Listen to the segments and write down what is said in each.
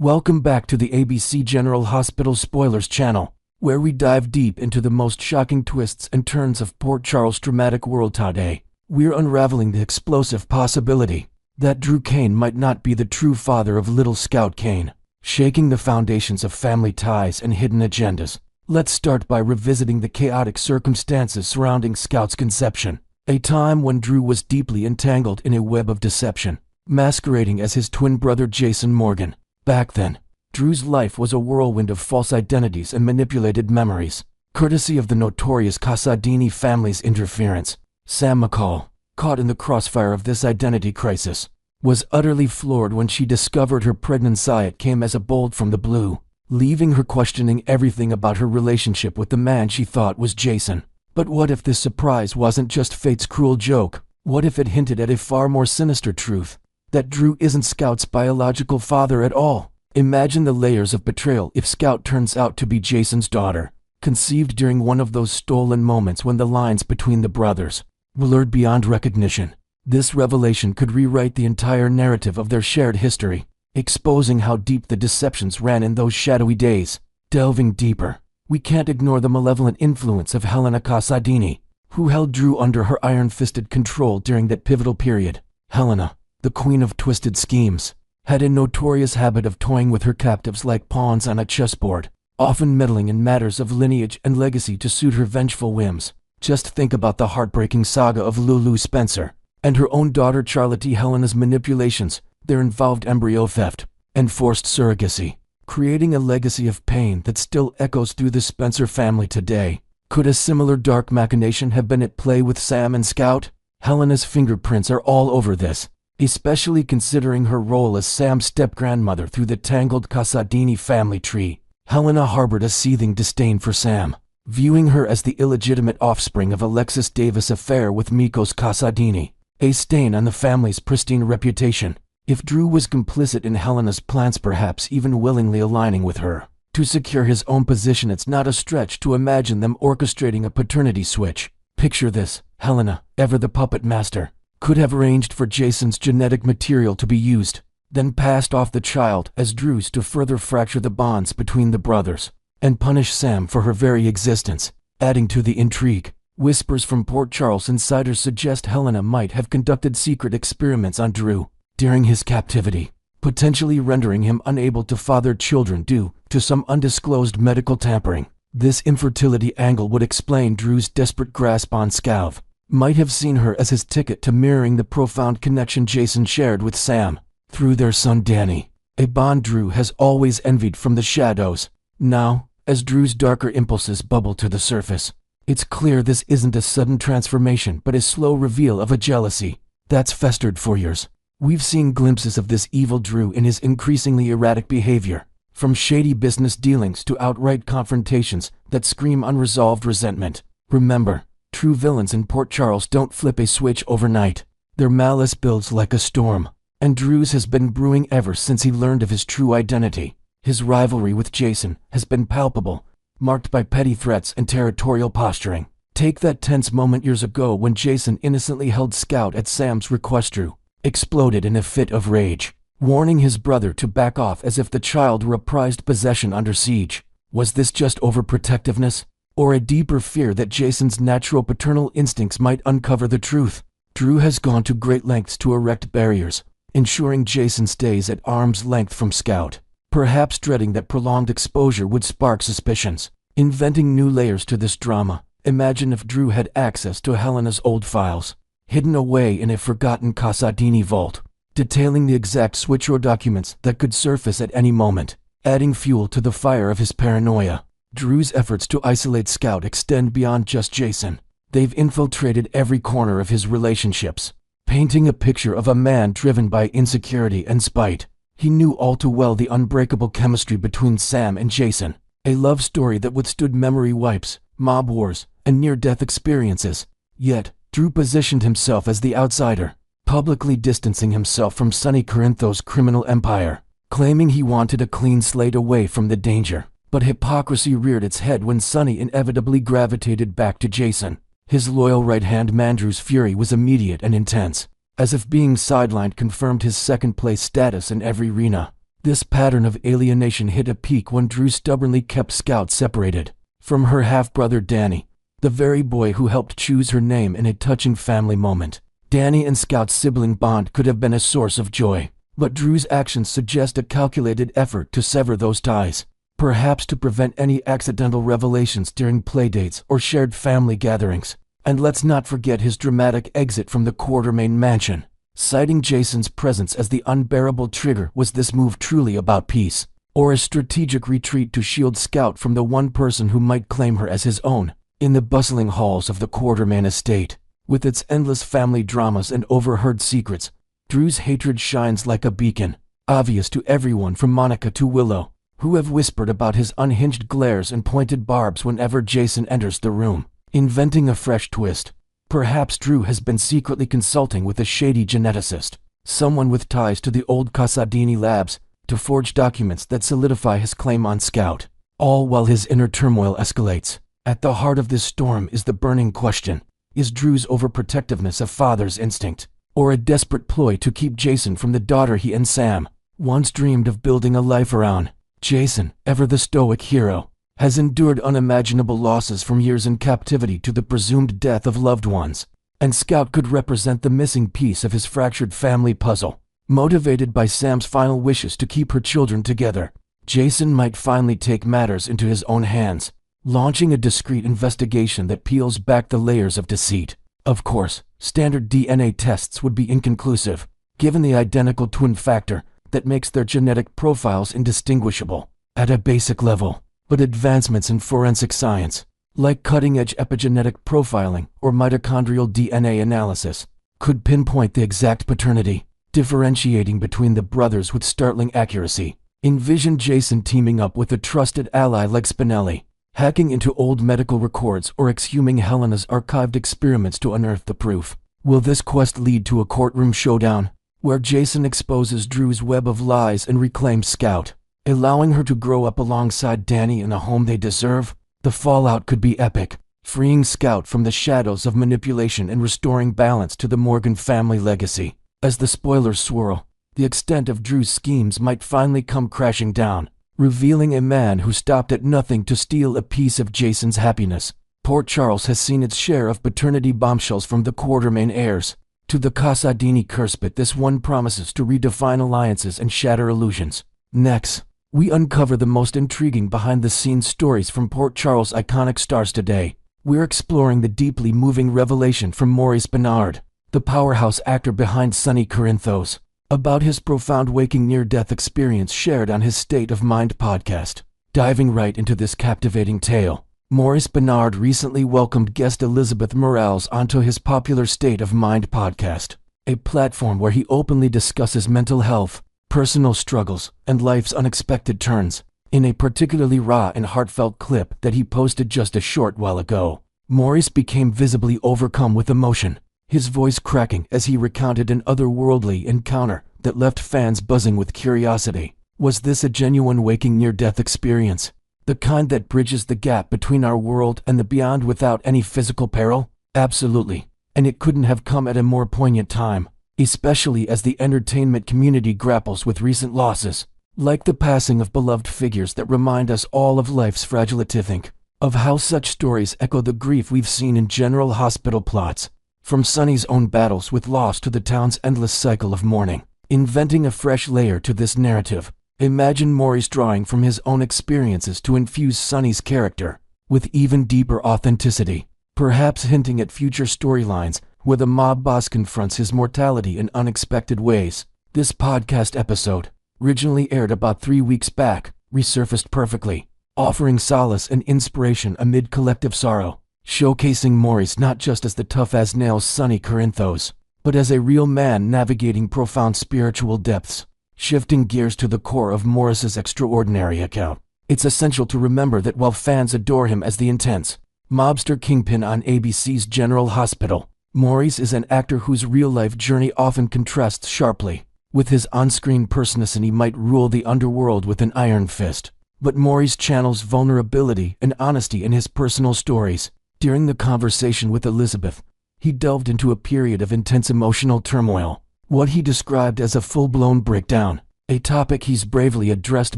Welcome back to the ABC General Hospital Spoilers channel, where we dive deep into the most shocking twists and turns of Port Charles' dramatic world today. We're unraveling the explosive possibility that Drew Kane might not be the true father of little Scout Kane, shaking the foundations of family ties and hidden agendas. Let's start by revisiting the chaotic circumstances surrounding Scout's conception, a time when Drew was deeply entangled in a web of deception, masquerading as his twin brother Jason Morgan. Back then, Drew's life was a whirlwind of false identities and manipulated memories, courtesy of the notorious Casadini family's interference. Sam McCall, caught in the crossfire of this identity crisis, was utterly floored when she discovered her pregnant scion came as a bolt from the blue, leaving her questioning everything about her relationship with the man she thought was Jason. But what if this surprise wasn't just fate's cruel joke? What if it hinted at a far more sinister truth? That Drew isn't Scout's biological father at all. Imagine the layers of betrayal if Scout turns out to be Jason's daughter, conceived during one of those stolen moments when the lines between the brothers blurred beyond recognition. This revelation could rewrite the entire narrative of their shared history, exposing how deep the deceptions ran in those shadowy days. Delving deeper, we can't ignore the malevolent influence of Helena Casadini, who held Drew under her iron-fisted control during that pivotal period. Helena, the queen of twisted schemes, had a notorious habit of toying with her captives like pawns on a chessboard, often meddling in matters of lineage and legacy to suit her vengeful whims. Just think about the heartbreaking saga of Lulu Spencer and her own daughter Charlotte. Helena's manipulations, their involved embryo theft, and forced surrogacy, creating a legacy of pain that still echoes through the Spencer family today. Could a similar dark machination have been at play with Sam and Scout? Helena's fingerprints are all over this, especially considering her role as Sam's step-grandmother through the tangled Casadini family tree. Helena harbored a seething disdain for Sam, viewing her as the illegitimate offspring of Alexis Davis' affair with Mikos Casadini, a stain on the family's pristine reputation. If Drew was complicit in Helena's plans, perhaps even willingly aligning with her to secure his own position, it's not a stretch to imagine them orchestrating a paternity switch. Picture this: Helena, ever the puppet master, could have arranged for Jason's genetic material to be used, then passed off the child as Drew's to further fracture the bonds between the brothers, and punish Sam for her very existence. Adding to the intrigue, whispers from Port Charles insiders suggest Helena might have conducted secret experiments on Drew during his captivity, potentially rendering him unable to father children due to some undisclosed medical tampering. This infertility angle would explain Drew's desperate grasp on Scout. Might have seen her as his ticket to mirroring the profound connection Jason shared with Sam through their son Danny, a bond Drew has always envied from the shadows. Now, as Drew's darker impulses bubble to the surface, it's clear this isn't a sudden transformation but a slow reveal of a jealousy that's festered for years. We've seen glimpses of this evil Drew in his increasingly erratic behavior, from shady business dealings to outright confrontations that scream unresolved resentment. Remember, true villains in Port Charles don't flip a switch overnight. Their malice builds like a storm, and Drew's has been brewing ever since he learned of his true identity. His rivalry with Jason has been palpable, marked by petty threats and territorial posturing. Take that tense moment years ago when Jason innocently held Scout at Sam's request. Drew exploded in a fit of rage, warning his brother to back off as if the child were a prized possession under siege. Was this just overprotectiveness, or a deeper fear that Jason's natural paternal instincts might uncover the truth? Drew has gone to great lengths to erect barriers, ensuring Jason stays at arm's length from Scout, perhaps dreading that prolonged exposure would spark suspicions. Inventing new layers to this drama, imagine if Drew had access to Helena's old files, hidden away in a forgotten Casadini vault, detailing the exact switcheroo documents that could surface at any moment, adding fuel to the fire of his paranoia. Drew's efforts to isolate Scout extend beyond just Jason. They've infiltrated every corner of his relationships, painting a picture of a man driven by insecurity and spite. He knew all too well the unbreakable chemistry between Sam and Jason, a love story that withstood memory wipes, mob wars, and near-death experiences. Yet, Drew positioned himself as the outsider, publicly distancing himself from Sonny Corinthos' criminal empire, claiming he wanted a clean slate away from the danger. But hypocrisy reared its head when Sonny inevitably gravitated back to Jason. His loyal right-hand man Drew's fury was immediate and intense, as if being sidelined confirmed his second-place status in every arena. This pattern of alienation hit a peak when Drew stubbornly kept Scout separated from her half-brother Danny, the very boy who helped choose her name in a touching family moment. Danny and Scout's sibling bond could have been a source of joy, but Drew's actions suggest a calculated effort to sever those ties, perhaps to prevent any accidental revelations during playdates or shared family gatherings. And let's not forget his dramatic exit from the Quartermain mansion. Citing Jason's presence as the unbearable trigger, was this move truly about peace, or a strategic retreat to shield Scout from the one person who might claim her as his own? In the bustling halls of the Quartermain estate, with its endless family dramas and overheard secrets, Drew's hatred shines like a beacon, obvious to everyone from Monica to Willow, who have whispered about his unhinged glares and pointed barbs whenever Jason enters the room. Inventing a fresh twist, perhaps Drew has been secretly consulting with a shady geneticist, someone with ties to the old Casadini labs, to forge documents that solidify his claim on Scout, all while his inner turmoil escalates. At the heart of this storm is the burning question: is Drew's overprotectiveness a father's instinct, or a desperate ploy to keep Jason from the daughter he and Sam once dreamed of building a life around? Jason, ever the stoic hero, has endured unimaginable losses from years in captivity to the presumed death of loved ones, and Scout could represent the missing piece of his fractured family puzzle. Motivated by Sam's final wishes to keep her children together, Jason might finally take matters into his own hands, launching a discreet investigation that peels back the layers of deceit. Of course, standard DNA tests would be inconclusive, given the identical twin factor that makes their genetic profiles indistinguishable at a basic level. But advancements in forensic science, like cutting-edge epigenetic profiling or mitochondrial DNA analysis, could pinpoint the exact paternity, differentiating between the brothers with startling accuracy. Envision Jason teaming up with a trusted ally like Spinelli, hacking into old medical records or exhuming Helena's archived experiments to unearth the proof. Will this quest lead to a courtroom showdown, where Jason exposes Drew's web of lies and reclaims Scout, allowing her to grow up alongside Danny in a home they deserve? The fallout could be epic, freeing Scout from the shadows of manipulation and restoring balance to the Morgan family legacy. As the spoilers swirl, the extent of Drew's schemes might finally come crashing down, revealing a man who stopped at nothing to steal a piece of Jason's happiness. Port Charles has seen its share of paternity bombshells from the Quartermain heirs to the Casadini curse, but this one promises to redefine alliances and shatter illusions. Next, we uncover the most intriguing behind-the-scenes stories from Port Charles' iconic stars today. We're exploring the deeply moving revelation from Maurice Benard, the powerhouse actor behind Sonny Corinthos, about his profound waking near-death experience shared on his State of Mind podcast. Diving right into this captivating tale, Maurice Benard recently welcomed guest Elizabeth Morales onto his popular State of Mind podcast, a platform where he openly discusses mental health, personal struggles, and life's unexpected turns. In a particularly raw and heartfelt clip that he posted just a short while ago, Maurice became visibly overcome with emotion, his voice cracking as he recounted an otherworldly encounter that left fans buzzing with curiosity. Was this a genuine waking near-death experience, the kind that bridges the gap between our world and the beyond without any physical peril? Absolutely, and it couldn't have come at a more poignant time, especially as the entertainment community grapples with recent losses, like the passing of beloved figures that remind us all of life's fragility. Think of how such stories echo the grief we've seen in general hospital plots, from Sonny's own battles with loss to the town's endless cycle of mourning. Inventing a fresh layer to this narrative, imagine Maurice drawing from his own experiences to infuse Sonny's character with even deeper authenticity, perhaps hinting at future storylines where the mob boss confronts his mortality in unexpected ways. This podcast episode, originally aired about 3 weeks back, resurfaced perfectly, offering solace and inspiration amid collective sorrow, showcasing Maurice not just as the tough-as-nails Sonny Corinthos, but as a real man navigating profound spiritual depths. Shifting gears to the core of Maurice's extraordinary account, it's essential to remember that while fans adore him as the intense mobster kingpin on ABC's General Hospital, Maurice is an actor whose real-life journey often contrasts sharply with his on-screen personality. He might rule the underworld with an iron fist, but Maurice channels vulnerability and honesty in his personal stories. During the conversation with Elizabeth, he delved into a period of intense emotional turmoil, what he described as a full-blown breakdown, a topic he's bravely addressed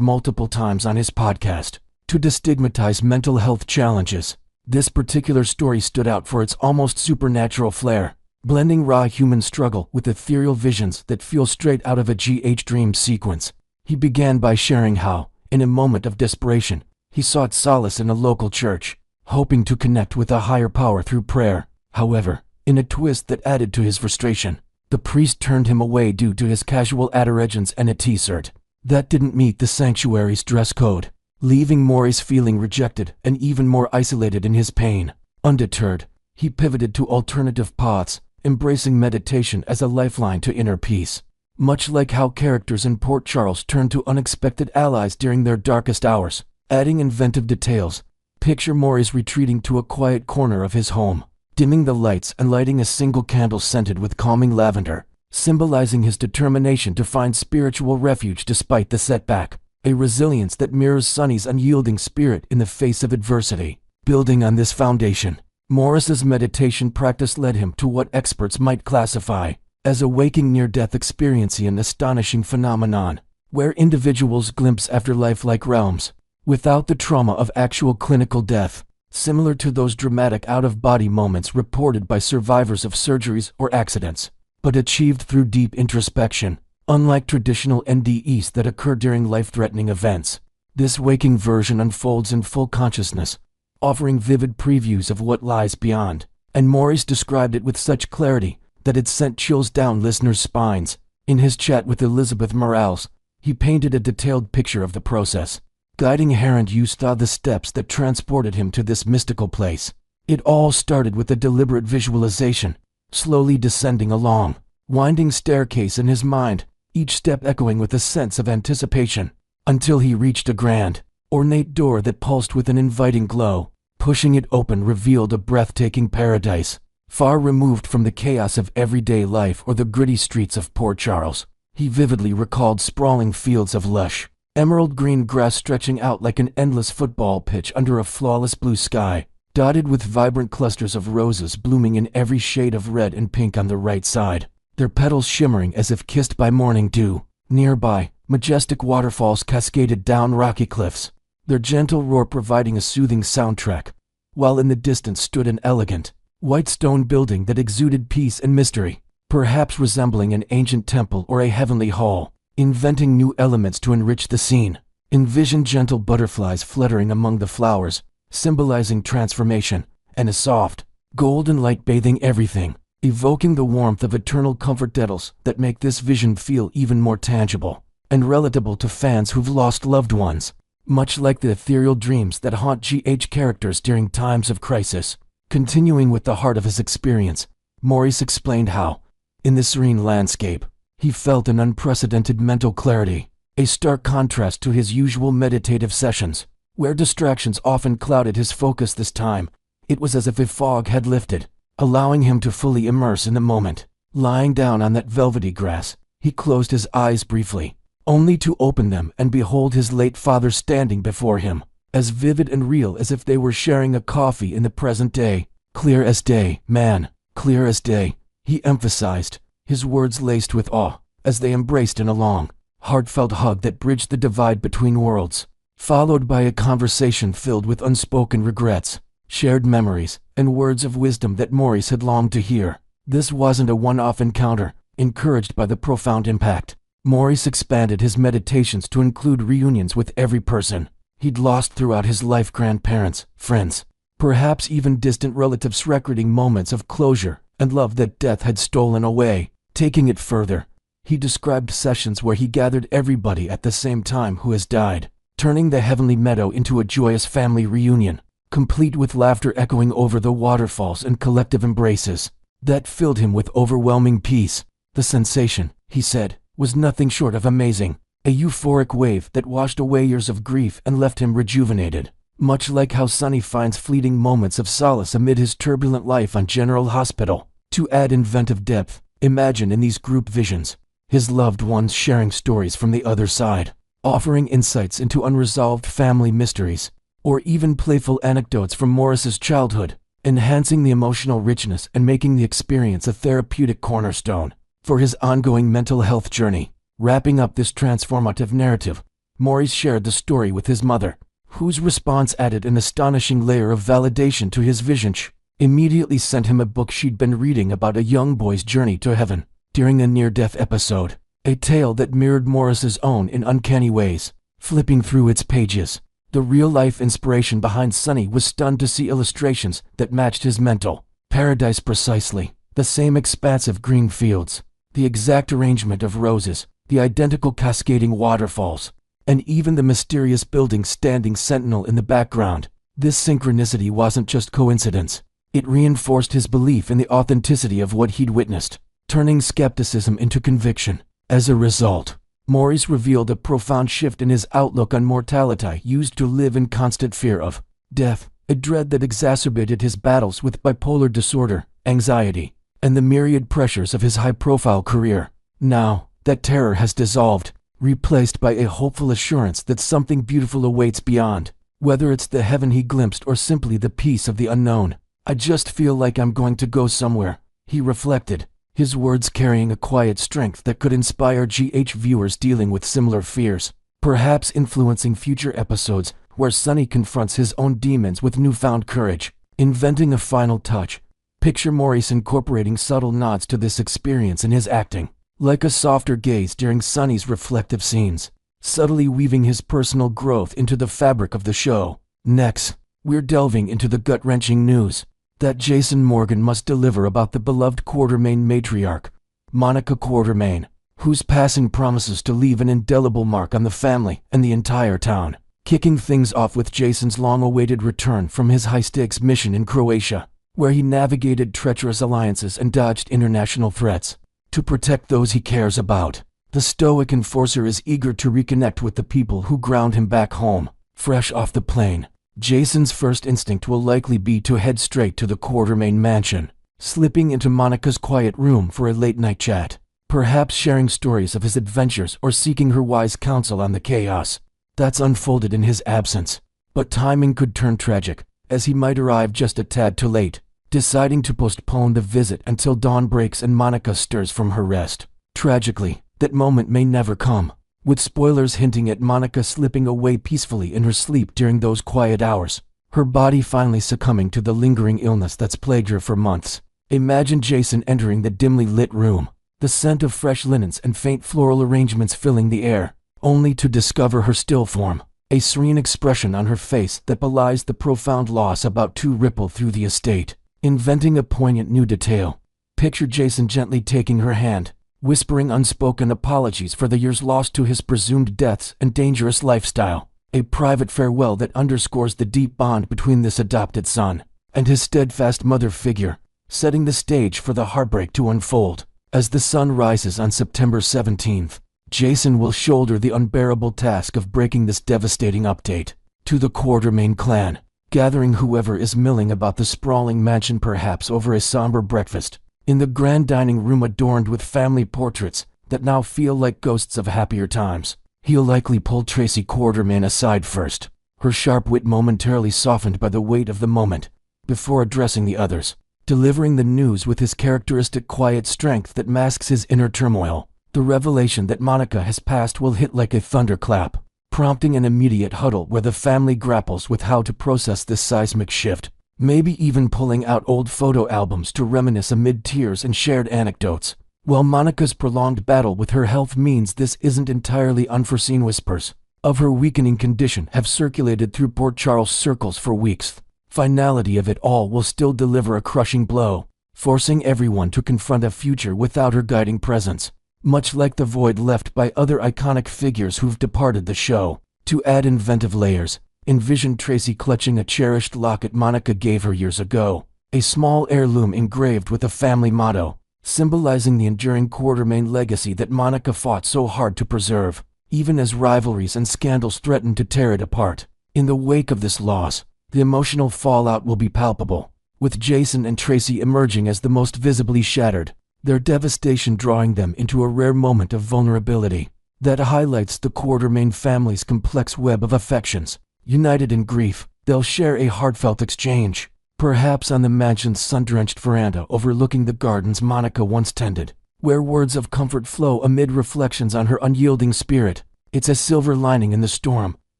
multiple times on his podcast, to destigmatize mental health challenges. This particular story stood out for its almost supernatural flair, blending raw human struggle with ethereal visions that feel straight out of a dream sequence. He began by sharing how, in a moment of desperation, he sought solace in a local church, hoping to connect with a higher power through prayer. However, in a twist that added to his frustration, the priest turned him away due to his casual adorations and a t-shirt that didn't meet the sanctuary's dress code, leaving Maurice feeling rejected and even more isolated in his pain. Undeterred, he pivoted to alternative paths, embracing meditation as a lifeline to inner peace. Much like how characters in Port Charles turned to unexpected allies during their darkest hours, adding inventive details. Picture Maurice retreating to a quiet corner of his home, dimming the lights and lighting a single candle scented with calming lavender, symbolizing his determination to find spiritual refuge despite the setback, a resilience that mirrors Sonny's unyielding spirit in the face of adversity. Building on this foundation, Maurice's meditation practice led him to what experts might classify as a waking near-death experience, an astonishing phenomenon, where individuals glimpse afterlife-like realms, without the trauma of actual clinical death, similar to those dramatic out-of-body moments reported by survivors of surgeries or accidents, but achieved through deep introspection. Unlike traditional NDEs that occur during life-threatening events, this waking version unfolds in full consciousness, offering vivid previews of what lies beyond, and Maurice described it with such clarity that it sent chills down listeners' spines. In his chat with Elizabeth Morales, he painted a detailed picture of the process, guiding Herend Hughes through the steps that transported him to this mystical place. It all started with a deliberate visualization, slowly descending a long, winding staircase in his mind, each step echoing with a sense of anticipation, until he reached a grand, ornate door that pulsed with an inviting glow. Pushing it open revealed a breathtaking paradise, far removed from the chaos of everyday life or the gritty streets of Port Charles. He vividly recalled sprawling fields of lush, emerald green grass stretching out like an endless football pitch under a flawless blue sky, dotted with vibrant clusters of roses blooming in every shade of red and pink on the right side, their petals shimmering as if kissed by morning dew. Nearby, majestic waterfalls cascaded down rocky cliffs, their gentle roar providing a soothing soundtrack, while in the distance stood an elegant, white stone building that exuded peace and mystery, perhaps resembling an ancient temple or a heavenly hall. Inventing new elements to enrich the scene, envision gentle butterflies fluttering among the flowers, symbolizing transformation, and a soft, golden light bathing everything, evoking the warmth of eternal comfort details that make this vision feel even more tangible and relatable to fans who've lost loved ones. Much like the ethereal dreams that haunt characters during times of crisis. Continuing with the heart of his experience, Maurice explained how, in this serene landscape, he felt an unprecedented mental clarity, a stark contrast to his usual meditative sessions, where distractions often clouded his focus. This time, it was as if a fog had lifted, allowing him to fully immerse in the moment. Lying down on that velvety grass, he closed his eyes briefly, only to open them and behold his late father standing before him, as vivid and real as if they were sharing a coffee in the present day. "Clear as day, man, clear as day," he emphasized, his words laced with awe, as they embraced in a long, heartfelt hug that bridged the divide between worlds, followed by a conversation filled with unspoken regrets, shared memories, and words of wisdom that Maurice had longed to hear. This wasn't a one-off encounter. Encouraged by the profound impact, Maurice expanded his meditations to include reunions with every person he'd lost throughout his life, grandparents, friends, perhaps even distant relatives, recording moments of closure and love that death had stolen away. Taking it further, he described sessions where he gathered everybody at the same time who has died, turning the heavenly meadow into a joyous family reunion, complete with laughter echoing over the waterfalls and collective embraces that filled him with overwhelming peace. The sensation, he said, was nothing short of amazing, a euphoric wave that washed away years of grief and left him rejuvenated, much like how Sonny finds fleeting moments of solace amid his turbulent life on General Hospital. To add inventive depth, imagine in these group visions, his loved ones sharing stories from the other side, offering insights into unresolved family mysteries, or even playful anecdotes from Maurice's childhood, enhancing the emotional richness and making the experience a therapeutic cornerstone for his ongoing mental health journey. Wrapping up this transformative narrative, Maurice shared the story with his mother, whose response added an astonishing layer of validation to his vision. She immediately sent him a book she'd been reading about a young boy's journey to heaven during a near-death episode, a tale that mirrored Maurice's own in uncanny ways. Flipping through its pages, the real-life inspiration behind Sonny was stunned to see illustrations that matched his mental paradise precisely. The same expansive green fields, the exact arrangement of roses, the identical cascading waterfalls, and even the mysterious building standing sentinel in the background. This synchronicity wasn't just coincidence. It reinforced his belief in the authenticity of what he'd witnessed, turning skepticism into conviction. As a result, Maurice revealed a profound shift in his outlook on mortality. Used to live in constant fear of death, a dread that exacerbated his battles with bipolar disorder, anxiety, and the myriad pressures of his high-profile career. Now, that terror has dissolved, replaced by a hopeful assurance that something beautiful awaits beyond. Whether it's the heaven he glimpsed or simply the peace of the unknown, "I just feel like I'm going to go somewhere," he reflected, his words carrying a quiet strength that could inspire viewers dealing with similar fears, perhaps influencing future episodes where Sonny confronts his own demons with newfound courage. Inventing a final touch, picture Maurice incorporating subtle nods to this experience in his acting, like a softer gaze during Sonny's reflective scenes, subtly weaving his personal growth into the fabric of the show. Next, we're delving into the gut-wrenching news that Jason Morgan must deliver about the beloved Quartermaine matriarch, Monica Quartermaine, whose passing promises to leave an indelible mark on the family and the entire town. Kicking things off with Jason's long-awaited return from his high-stakes mission in Croatia, where he navigated treacherous alliances and dodged international threats to protect those he cares about. The stoic enforcer is eager to reconnect with the people who ground him back home. Fresh off the plane, Jason's first instinct will likely be to head straight to the Quartermaine mansion, slipping into Monica's quiet room for a late-night chat, perhaps sharing stories of his adventures or seeking her wise counsel on the chaos that's unfolded in his absence. But timing could turn tragic, as he might arrive just a tad too late, deciding to postpone the visit until dawn breaks and Monica stirs from her rest. Tragically, that moment may never come, with spoilers hinting at Monica slipping away peacefully in her sleep during those quiet hours, her body finally succumbing to the lingering illness that's plagued her for months. Imagine Jason entering the dimly lit room, the scent of fresh linens and faint floral arrangements filling the air, only to discover her still form, a serene expression on her face that belies the profound loss about to ripple through the estate. Inventing a poignant new detail, picture Jason gently taking her hand, whispering unspoken apologies for the years lost to his presumed deaths and dangerous lifestyle, a private farewell that underscores the deep bond between this adopted son and his steadfast mother figure, setting the stage for the heartbreak to unfold. As the sun rises on September 17th, Jason will shoulder the unbearable task of breaking this devastating update to the Quartermaine clan, gathering whoever is milling about the sprawling mansion, perhaps over a somber breakfast in the grand dining room adorned with family portraits that now feel like ghosts of happier times. He'll likely pull Tracy Quartermaine aside first, her sharp wit momentarily softened by the weight of the moment, before addressing the others, delivering the news with his characteristic quiet strength that masks his inner turmoil. The revelation that Monica has passed will hit like a thunderclap, prompting an immediate huddle where the family grapples with how to process this seismic shift, maybe even pulling out old photo albums to reminisce amid tears and shared anecdotes. While Monica's prolonged battle with her health means this isn't entirely unforeseen, whispers of her weakening condition have circulated through Port Charles circles for weeks. Finality of it all will still deliver a crushing blow, forcing everyone to confront a future without her guiding presence, much like the void left by other iconic figures who've departed the show. To add inventive layers, envision Tracy clutching a cherished locket Monica gave her years ago, a small heirloom engraved with a family motto, symbolizing the enduring Quartermaine legacy that Monica fought so hard to preserve, even as rivalries and scandals threatened to tear it apart. In the wake of this loss, the emotional fallout will be palpable, with Jason and Tracy emerging as the most visibly shattered, their devastation drawing them into a rare moment of vulnerability that highlights the Quartermaine family's complex web of affections. United in grief, they'll share a heartfelt exchange, perhaps on the mansion's sun-drenched veranda overlooking the gardens Monica once tended, where words of comfort flow amid reflections on her unyielding spirit. It's a silver lining in the storm,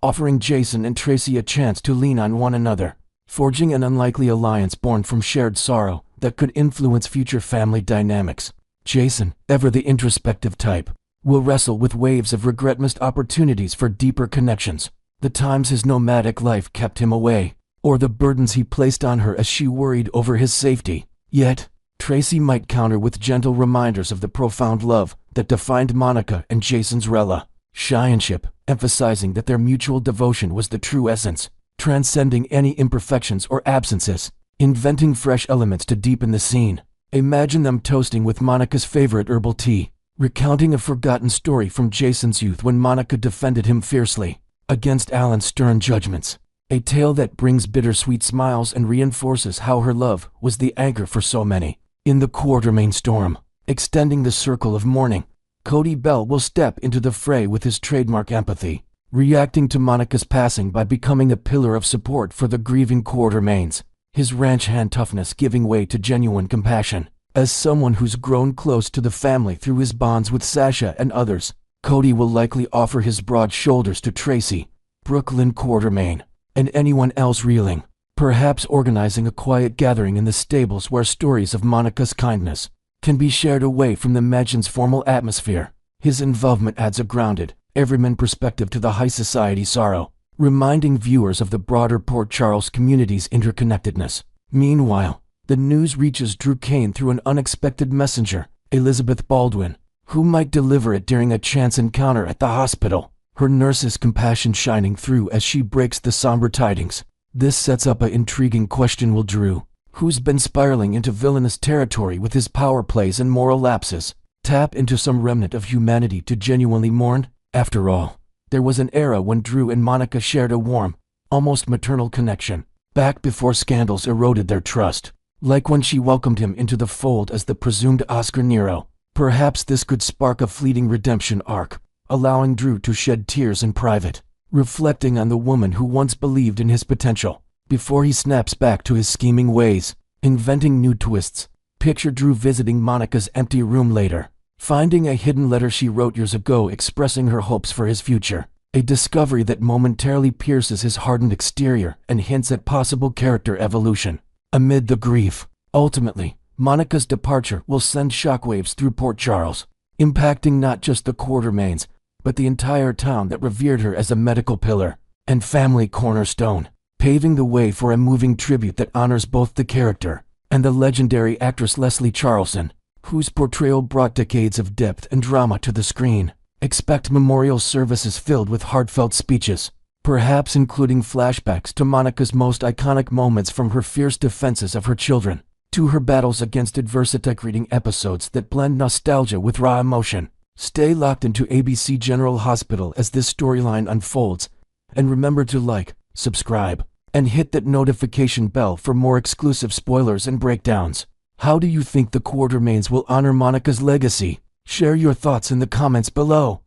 offering Jason and Tracy a chance to lean on one another, forging an unlikely alliance born from shared sorrow that could influence future family dynamics. Jason, ever the introspective type, will wrestle with waves of regret, missed opportunities for deeper connections, the times his nomadic life kept him away, or the burdens he placed on her as she worried over his safety. Yet, Tracy might counter with gentle reminders of the profound love that defined Monica and Jason's relationship, emphasizing that their mutual devotion was the true essence, transcending any imperfections or absences, inventing fresh elements to deepen the scene. Imagine them toasting with Monica's favorite herbal tea, recounting a forgotten story from Jason's youth when Monica defended him fiercely against Alan's stern judgments. A tale that brings bittersweet smiles and reinforces how her love was the anchor for so many. In the Quartermain storm, extending the circle of mourning, Cody Bell will step into the fray with his trademark empathy, reacting to Monica's passing by becoming a pillar of support for the grieving Quartermains, his ranch hand toughness giving way to genuine compassion. As someone who's grown close to the family through his bonds with Sasha and others, Cody will likely offer his broad shoulders to Tracy, Brooklyn Quartermain, and anyone else reeling, perhaps organizing a quiet gathering in the stables where stories of Monica's kindness can be shared away from the mansion's formal atmosphere. His involvement adds a grounded, everyman perspective to the high society sorrow, reminding viewers of the broader Port Charles community's interconnectedness. Meanwhile, the news reaches Drew Kane through an unexpected messenger, Elizabeth Baldwin, who might deliver it during a chance encounter at the hospital, her nurse's compassion shining through as she breaks the somber tidings. This sets up an intriguing question: will Drew, who's been spiraling into villainous territory with his power plays and moral lapses, tap into some remnant of humanity to genuinely mourn? After all, there was an era when Drew and Monica shared a warm, almost maternal connection, back before scandals eroded their trust, like when she welcomed him into the fold as the presumed Oscar Nero. Perhaps this could spark a fleeting redemption arc, allowing Drew to shed tears in private, reflecting on the woman who once believed in his potential, before he snaps back to his scheming ways, inventing new twists. Picture Drew visiting Monica's empty room later, finding a hidden letter she wrote years ago expressing her hopes for his future, a discovery that momentarily pierces his hardened exterior and hints at possible character evolution. Amid the grief, ultimately, Monica's departure will send shockwaves through Port Charles, impacting not just the Quartermains, but the entire town that revered her as a medical pillar and family cornerstone, paving the way for a moving tribute that honors both the character and the legendary actress Leslie Charleson, whose portrayal brought decades of depth and drama to the screen. Expect memorial services filled with heartfelt speeches, perhaps including flashbacks to Monica's most iconic moments, from her fierce defenses of her children to her battles against adversity, creating episodes that blend nostalgia with raw emotion. Stay locked into ABC General Hospital as this storyline unfolds, and remember to like, subscribe, and hit that notification bell for more exclusive spoilers and breakdowns. How do you think the Quartermains will honor Monica's legacy? Share your thoughts in the comments below.